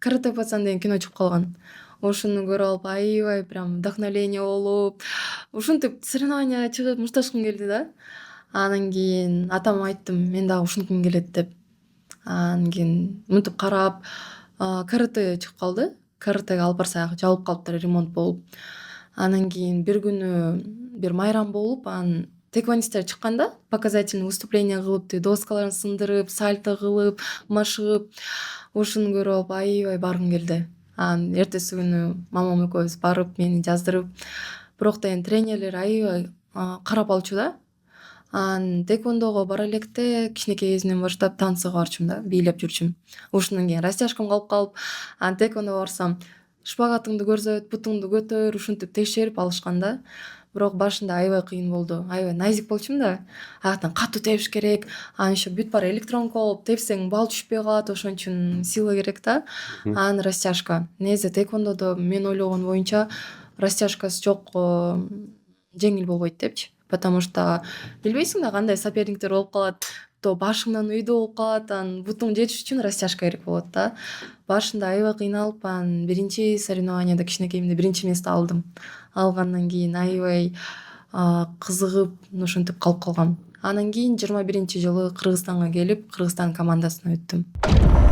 Карате пацан деген кино чыгып калган. Ошону көрүп алып аябай прям вдохновение болуп, ушинтип соревнованияга чыгып мушташкым келди да. Анан кийин атама айттым, мен дагы ушинтким келет деп. Анан кийин мынтип карап, карате чыгып калды. Каратеге алып барсак жабылып калыптыр, ремонт болуп. Анан кийин бир күнү бир майрам болуп, анан тэквондисттер чыкканда показательный выступление кылып, доскаларын сындырып, сальто кылып, машыгып, ушуну көрүп алып аябай баргым келди. Анан эртеси күнү мамам экөөбүз барып, мени жаздырып, бирок да эми тренерлер аябай карап алчу да. Анан тэквондого бара электе кичинекей кезимден баштап танцыга барчумун да, бийлеп жүрчүмүн. Ушундан кийин растяжкам калып калып, анан тэквондого барсам шпагатыңды көрсөт, бутуңду көтөр, ушинтип текшерип алышкан да. Бирок башында аябай кыйын болду. Аябай назик болчумун да. Аяктан катуу тебиш керек. Анан ещё бүт баары электронка болуп, тепсең бал түшпөй калат, ошон үчүн сила керек да. Анан растяжка. Негизи тэквондодо мен ойлогон боюнча растяжкасы жок жеңил болбойт депчи. Потому что билбейсиң да кандай соперниктер болуп калат. То башыңдан үйдө болуп калат, анан бутуң жетиш үчүн растяжка керек болот да. Башында аябай кыйналып, анан биринчи соревнованияда кичинекейимде биринчи место алдым. Алгандан кийин аябай кызыгып, ушинтип калып калгам. Анан кийин 21-жылы Кыргызстанга келип, Кыргызстан командасына өттүм.